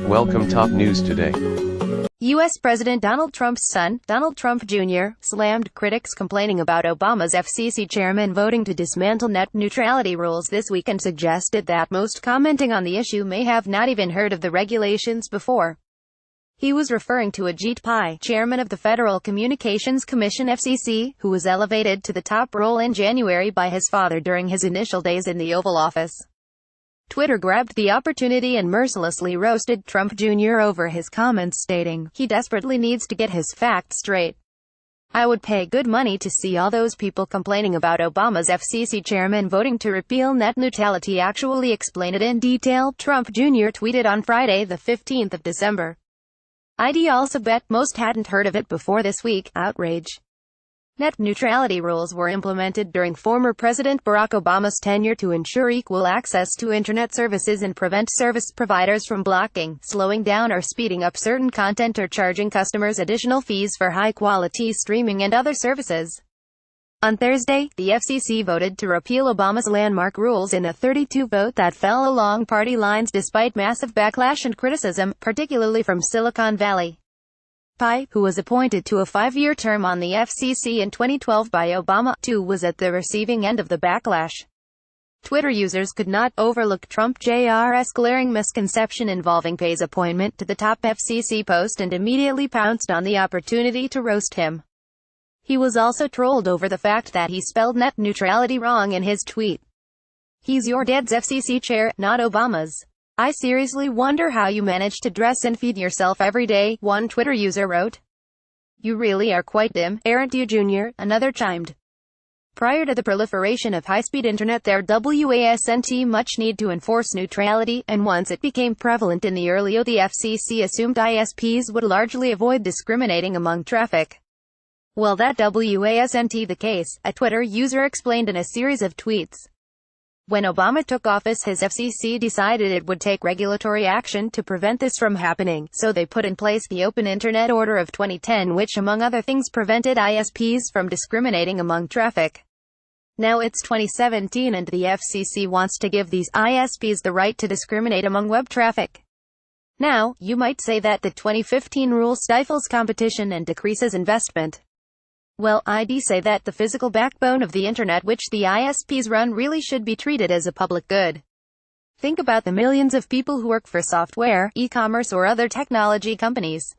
Welcome top news today. U.S. President Donald Trump's son, Donald Trump Jr., slammed critics complaining about Obama's FCC chairman voting to dismantle net neutrality rules this week and suggested that most commenting on the issue may have not even heard of the regulations before. He was referring to Ajit Pai, chairman of the Federal Communications Commission (FCC), who was elevated to the top role in January by his father during his initial days in the Oval Office. Twitter grabbed the opportunity and mercilessly roasted Trump Jr. over his comments, stating, "He desperately needs to get his facts straight. I would pay good money to see all those people complaining about Obama's FCC chairman voting to repeal net neutrality actually explain it in detail," Trump Jr. tweeted on Friday, the 15th of December. "I'd also bet most hadn't heard of it before this week." Outrage. Net neutrality rules were implemented during former President Barack Obama's tenure to ensure equal access to Internet services and prevent service providers from blocking, slowing down or speeding up certain content or charging customers additional fees for high-quality streaming and other services. On Thursday, the FCC voted to repeal Obama's landmark rules in a 32 vote that fell along party lines despite massive backlash and criticism, particularly from Silicon Valley. Pai, who was appointed to a 5-year term on the FCC in 2012 by Obama, too, was at the receiving end of the backlash. Twitter users could not overlook Trump Jr.'s glaring misconception involving Pai's appointment to the top FCC post and immediately pounced on the opportunity to roast him. He was also trolled over the fact that he spelled net neutrality wrong in his tweet. "He's your dad's FCC chair, not Obama's. I seriously wonder how you manage to dress and feed yourself every day," one Twitter user wrote. "You really are quite dim, aren't you, Junior?" another chimed. Prior to the proliferation of high-speed internet, there wasn't much need to enforce neutrality, and once it became prevalent in the early the FCC assumed ISPs would largely avoid discriminating among traffic. "Well, that wasn't the case," a Twitter user explained in a series of tweets. When Obama took office, his FCC decided it would take regulatory action to prevent this from happening, so they put in place the Open Internet Order of 2010, which among other things prevented ISPs from discriminating among traffic. Now it's 2017 and the FCC wants to give these ISPs the right to discriminate among web traffic. Now, you might say that the 2015 rule stifles competition and decreases investment. Well, I'd say that the physical backbone of the internet which the ISPs run really should be treated as a public good. Think about the millions of people who work for software, e-commerce or other technology companies.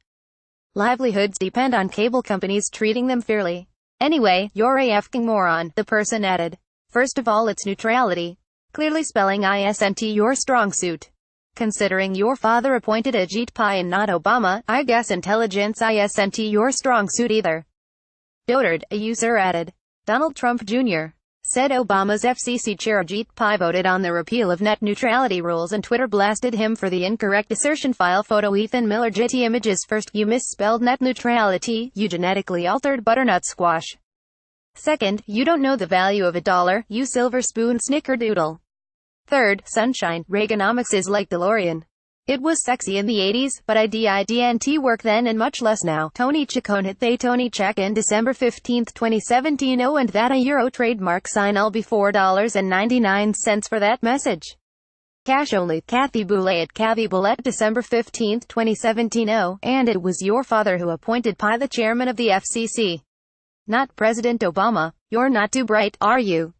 Livelihoods depend on cable companies treating them fairly. "Anyway, you're a f***ing moron," the person added. "First of all, it's neutrality. Clearly spelling isn't your strong suit. Considering your father appointed Ajit Pai and not Obama, I guess intelligence isn't your strong suit either." Dotard, a user added. Donald Trump Jr. said Obama's FCC chair Ajit Pai voted on the repeal of net neutrality rules and Twitter blasted him for the incorrect assertion. File photo Ethan Miller Getty Images. First, you misspelled net neutrality, you genetically altered butternut squash. Second, you don't know the value of $1, you silver spoon snickerdoodle. Third, sunshine, Reaganomics is like DeLorean. It was sexy in the 80s, but I didn't work then and much less now. Tony Chacon they Tony Check in December 15, 2017. Oh, and that a euro trademark sign. I'll be $4.99 for that message. Cash only. Kathy Boulay at Kathy Boulette December 15, 2017. Oh, and it was your father who appointed Pai the chairman of the FCC. Not President Obama. You're not too bright, are you?